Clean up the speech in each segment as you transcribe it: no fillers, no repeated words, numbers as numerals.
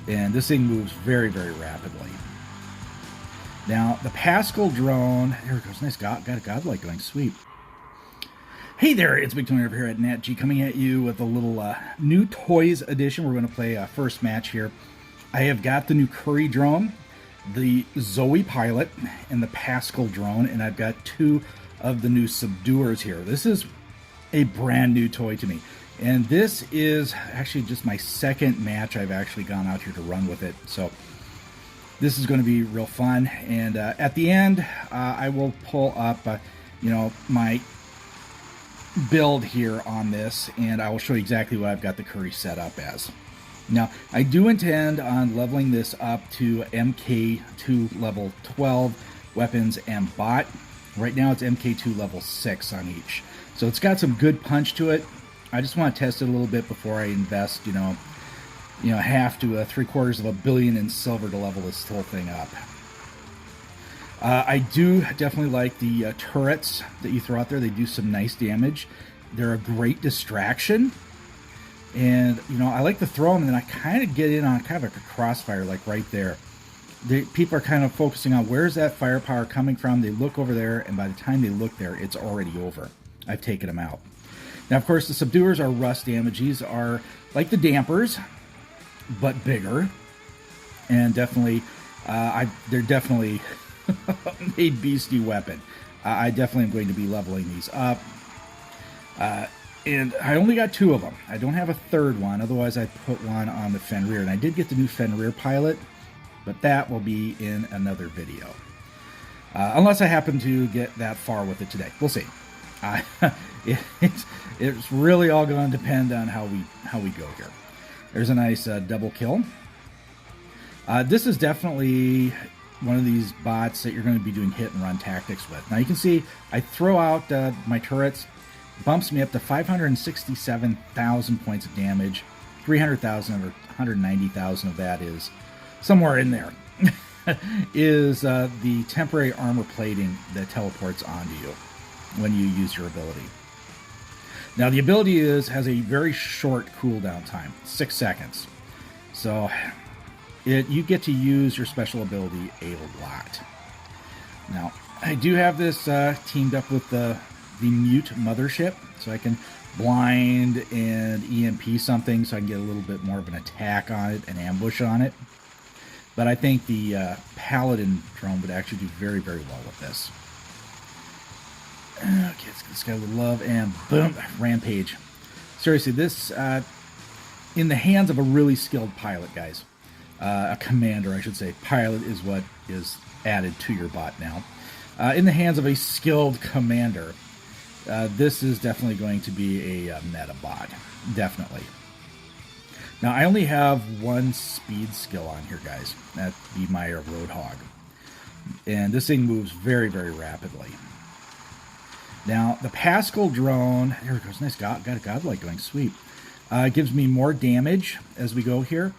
And this thing moves very, very rapidly. Now, the Pascal drone, there it goes, nice, got a godlike going, sweet. Hey there, it's Big Tony over here at Nat G, coming at you with a little new toys edition. We're going to play a first match here. I have got the new Curie drone, the Zoe pilot, and the Pascal drone, and I've got two of the new subduers here. This is a brand new toy to me, and this is actually just my second match I've actually gone out here to run with it. So this is going to be real fun, and at the end I will pull up my build here on this, and I will show you exactly what I've got the Curie set up as. Now, I do intend on leveling this up to MK2 level 12 weapons and bot. Right now it's MK2 level 6 on each, so it's got some good punch to it. I just want to test it a little bit before I invest half to 3/4 of a billion in silver to level this whole thing up. I do definitely like the turrets that you throw out there. They do some nice damage. They're a great distraction. And, I like to throw them, and then I kind of get in on kind of like a crossfire, like right there. People are kind of focusing on where's that firepower coming from. They look over there, and by the time they look there, it's already over. I've taken them out. Now, of course, the subduers are rust damage. These are like the dampers, but bigger. And definitely, they're definitely a beastie weapon. I definitely am going to be leveling these up. And I only got two of them. I don't have a third one. Otherwise, I put one on the Fenrir. And I did get the new Fenrir pilot, but that will be in another video. Unless I happen to get that far with it today. We'll see. It's really all going to depend on how we go here. There's a nice double kill. This is definitely one of these bots that you're going to be doing hit and run tactics with. Now you can see I throw out my turrets, bumps me up to 567,000 points of damage. 300,000 or 190,000 of that is somewhere in there. is the temporary armor plating that teleports onto you when you use your ability. Now the ability has a very short cooldown time, 6 seconds. So you get to use your special ability a lot. Now I do have this teamed up with the mute mothership, so I can blind and EMP something, so I can get a little bit more of an attack on it, an ambush on it. But I think the paladin drone would actually do very, very well with this. Okay, let's get this guy with love, and boom, rampage. Seriously, this in the hands of a really skilled pilot, guys. A commander, I should say. Pilot is what is added to your bot now. In the hands of a skilled commander, this is definitely going to be a meta bot. Definitely. Now, I only have one speed skill on here, guys. That'd be my Roadhog. And this thing moves very, very rapidly. Now, the Pascal drone, there it goes, nice, got a godlike going, sweet. It gives me more damage as we go here.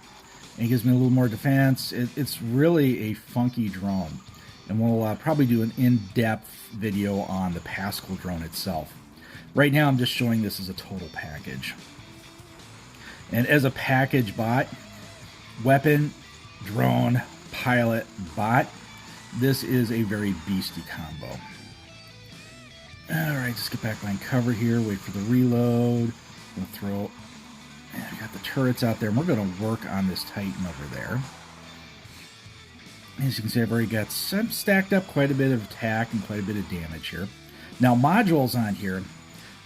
And it gives me a little more defense. It's really a funky drone. And we'll probably do an in-depth video on the Pascal drone itself. Right now, I'm just showing this as a total package. And as a package bot, weapon, drone, pilot, bot, this is a very beastie combo. Alright, just get back behind cover here, wait for the reload. We'll throw... I got the turrets out there, and we're going to work on this Titan over there. As you can see, I've already got some stacked up quite a bit of attack and quite a bit of damage here. Now, modules on here,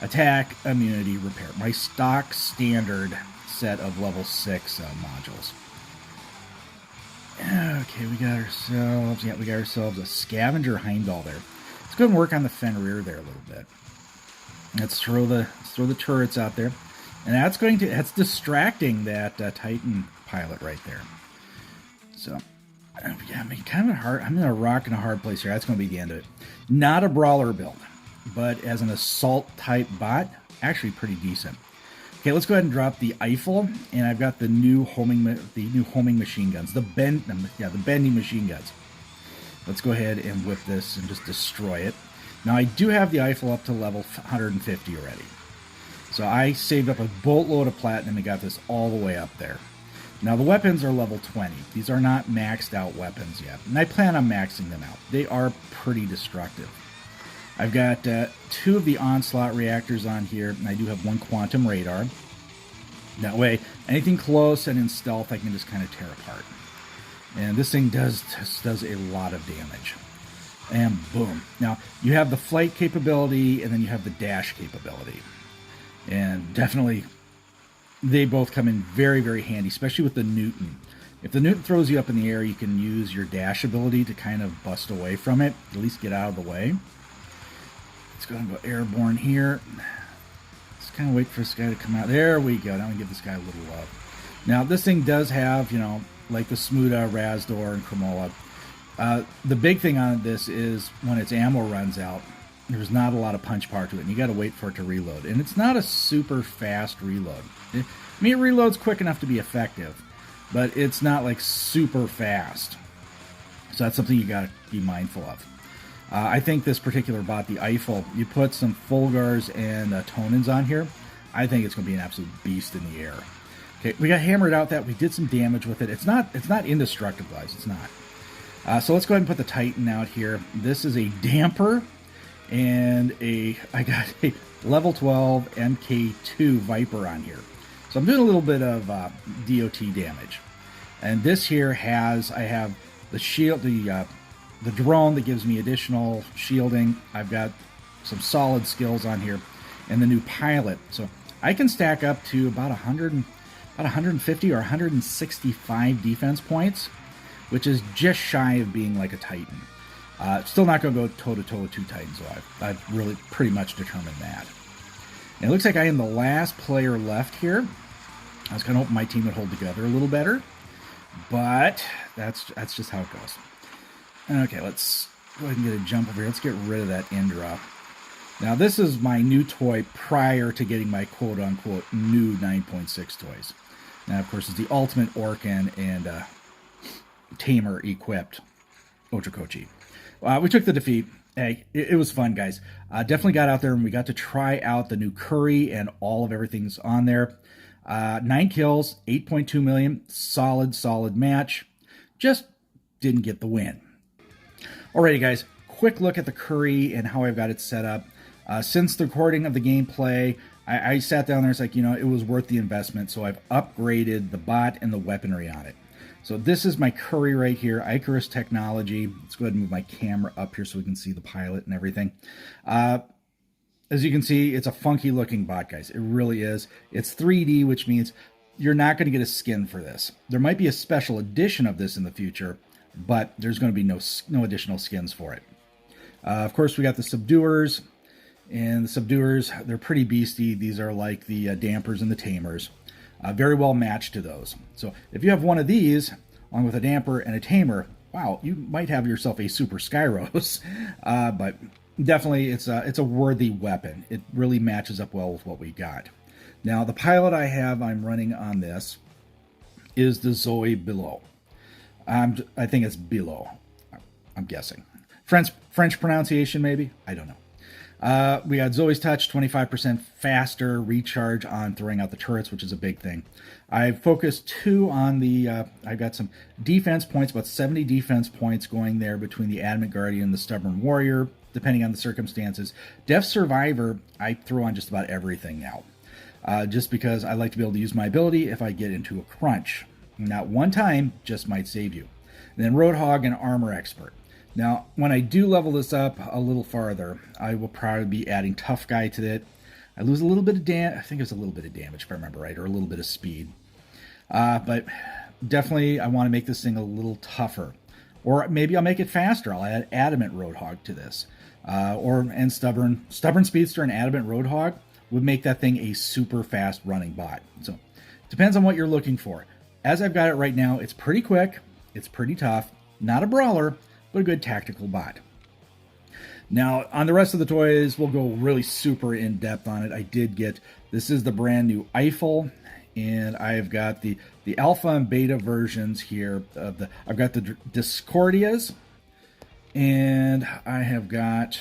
attack, immunity, repair. My stock standard set of level 6 modules. Okay, we got ourselves a scavenger Heimdall there. Let's go and work on the Fenrir there a little bit. Let's throw the turrets out there. And that's distracting that Titan pilot right there. So, yeah, I mean, kind of hard. I'm in a rock and a hard place here. That's going to be the end of it. Not a brawler build, but as an assault type bot, actually pretty decent. Okay, let's go ahead and drop the Eiffel, and I've got the new homing machine guns, the bending machine guns. Let's go ahead and whip this and just destroy it. Now I do have the Eiffel up to level 150 already. So I saved up a boatload of platinum and got this all the way up there. Now, the weapons are level 20. These are not maxed out weapons yet, and I plan on maxing them out. They are pretty destructive. I've got 2 of the Onslaught reactors on here, and I do have 1 quantum radar. That way, anything close and in stealth, I can just kind of tear apart. And this thing does a lot of damage. And boom. Now, you have the flight capability, and then you have the dash capability. And definitely, they both come in very, very handy, especially with the Newton. If the Newton throws you up in the air, you can use your dash ability to kind of bust away from it, at least get out of the way. Let's go and go airborne here. Let's kind of wait for this guy to come out. There we go. Now we give this guy a little love. Now, this thing does have, you know, like the Smuda, Razdor, and Kremola. The big thing on this is when its ammo runs out, there's not a lot of punch power to it, and you got to wait for it to reload. And it's not a super fast reload. I mean, it reloads quick enough to be effective, but it's not like super fast. So that's something you got to be mindful of. I think this particular bot, the Eiffel, you put some Fulgars and Tonans on here, I think it's going to be an absolute beast in the air. Okay, we got hammered out that we did some damage with it. It's not indestructible, guys. It's not. So let's go ahead and put the Titan out here. This is a damper. And I got a level 12 MK2 Viper on here. So I'm doing a little bit of DOT damage. And this here I have the shield, the drone that gives me additional shielding. I've got some solid skills on here, and the new pilot. So I can stack up to about 150 or 165 defense points, which is just shy of being like a Titan. Still not going to go toe-to-toe with 2 Titans, though. I've really pretty much determined that. And it looks like I am the last player left here. I was kind of hoping my team would hold together a little better, but that's just how it goes. Okay, let's go ahead and get a jump over here. Let's get rid of that Indra. Now, this is my new toy prior to getting my quote-unquote new 9.6 toys. Now, of course, it's the Ultimate Orkan and Tamer equipped Ochokochi. We took the defeat. Hey, it was fun, guys. Definitely got out there and we got to try out the new Currie and all of everything's on there. 9 kills, 8.2 million. Solid match. Just didn't get the win. Alrighty, guys. Quick look at the Currie and how I've got it set up. Since the recording of the gameplay, I sat down there and it's like, you know, it was worth the investment. So I've upgraded the bot and the weaponry on it. So this is my Currie right here, Icarus technology. Let's go ahead and move my camera up here so we can see the pilot and everything. As you can see, it's a funky looking bot, guys. It really is. It's 3D, which means you're not going to get a skin for this. There might be a special edition of this in the future, but there's going to be no additional skins for it. Of course, we got the Subduers. And the Subduers, they're pretty beastie. These are like the Dampers and the Tamers. Very well matched to those. So if you have one of these, along with a Damper and a Tamer, wow, you might have yourself a Super Skyros. But definitely, it's a worthy weapon. It really matches up well with what we got. Now, the pilot I'm running on this is the Zoe Below. I think it's Below. I'm guessing. French pronunciation, maybe? I don't know. We got Zoe's Touch, 25% faster recharge on throwing out the turrets, which is a big thing. I've focused 2 on the, I've got some defense points, about 70 defense points going there between the Adamant Guardian and the Stubborn Warrior, depending on the circumstances. Deaf Survivor, I throw on just about everything now, just because I like to be able to use my ability if I get into a crunch. Not one time, just might save you. And then Roadhog and Armor Expert. Now, when I do level this up a little farther, I will probably be adding Tough Guy to it. I lose a little bit of damage. I think it was a little bit of damage, if I remember right, or a little bit of speed. But definitely, I want to make this thing a little tougher. Or maybe I'll make it faster. I'll add Adamant Roadhog to this. And Stubborn Speedster and Adamant Roadhog would make that thing a super fast running bot. So, depends on what you're looking for. As I've got it right now, it's pretty quick. It's pretty tough. Not a brawler, but a good tactical bot. Now, on the rest of the toys, we'll go really super in-depth on it. I did get, this is the brand new Eiffel, and I've got the alpha and beta versions here. I've got the Discordias, and I have got,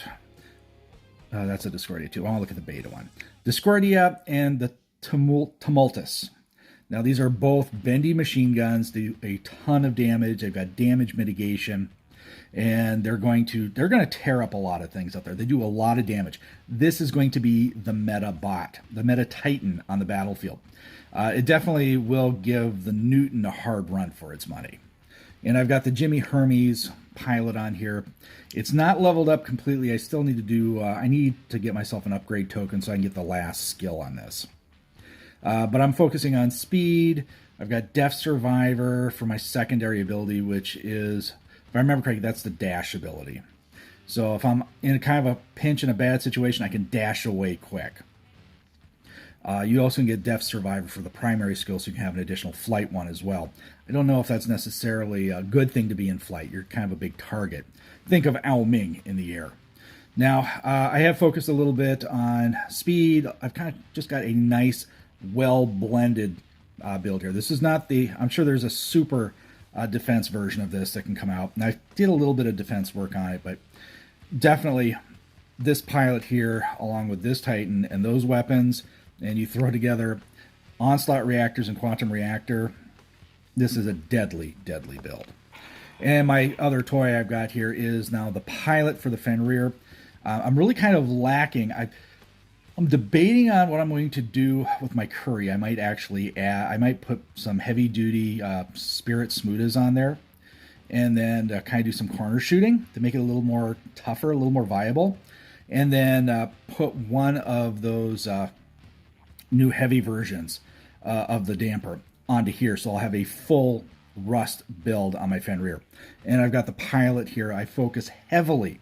that's a Discordia too. I'll look at the beta one. Discordia and the Tumultus. Now, these are both bendy machine guns, do a ton of damage. They've got damage mitigation, and they're going to tear up a lot of things out there. They do a lot of damage. This is going to be the meta bot, the meta titan on the battlefield. It definitely will give the Newton a hard run for its money. And I've got the Jimmy Hermes pilot on here. It's not leveled up completely. I still need to do, I need to get myself an upgrade token so I can get the last skill on this. But I'm focusing on speed. I've got Deaf Survivor for my secondary ability, which is, if I remember correctly, that's the dash ability. So if I'm in kind of a pinch in a bad situation, I can dash away quick. You also can get Deaf Survivor for the primary skill, so you can have an additional flight one as well. I don't know if that's necessarily a good thing to be in flight. You're kind of a big target. Think of Ao Ming in the air. Now, I have focused a little bit on speed. I've kind of just got a nice, well-blended build here. This is not the, I'm sure there's a super defense version of this that can come out. And I did a little bit of defense work on it, but definitely this pilot here, along with this Titan and those weapons, and you throw together onslaught reactors and quantum reactor, this is a deadly, deadly build. And my other toy I've got here is now the pilot for the Fenrir. I'm really kind of lacking. I'm debating on what I'm going to do with my Curie. I might actually add, I might put some heavy duty Spirit Smudas on there, and then kind of do some corner shooting to make it a little more tougher, a little more viable. And then put one of those new heavy versions of the damper onto here, so I'll have a full rust build on my Fenrir. And I've got the pilot here. I focus heavily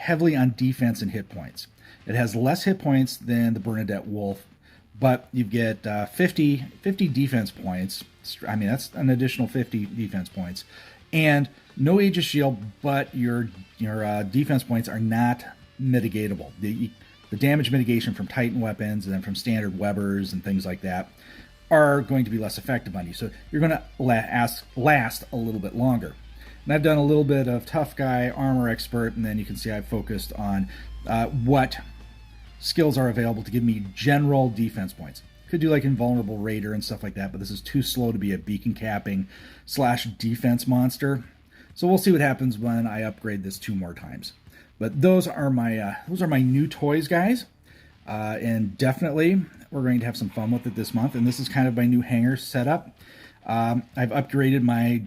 on defense and hit points. It has less hit points than the Bernadette Wolf, but you get 50 defense points. I mean, that's an additional 50 defense points, and no Aegis Shield, but your defense points are not mitigatable. The damage mitigation from Titan weapons and then from standard Webers and things like that are going to be less effective on you. So you're going to last a little bit longer. And I've done a little bit of Tough Guy, Armor Expert, and then you can see I've focused on what skills are available to give me general defense points. Could do like Invulnerable Raider and stuff like that, but this is too slow to be a beacon capping / defense monster. So we'll see what happens when I upgrade this 2 more times. But those are my new toys, guys, and definitely we're going to have some fun with it this month. And this is kind of my new hangar setup. I've upgraded my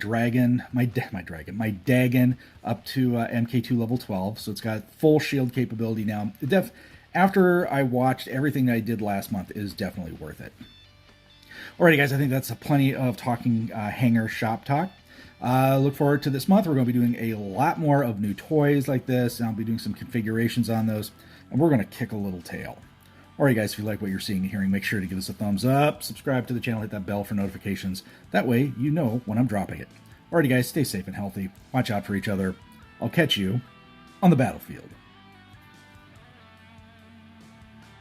Dagon up to MK2 level 12, so it's got full shield capability now. After I watched everything that I did last month, it is definitely worth it. Alrighty, guys, I think that's plenty of talking hangar shop talk. Look forward to this month. We're going to be doing a lot more of new toys like this, and I'll be doing some configurations on those, and we're going to kick a little tail. Alright, guys, if you like what you're seeing and hearing, make sure to give us a thumbs up, subscribe to the channel, hit that bell for notifications. That way you know when I'm dropping it. Alrighty, guys, stay safe and healthy. Watch out for each other. I'll catch you on the battlefield.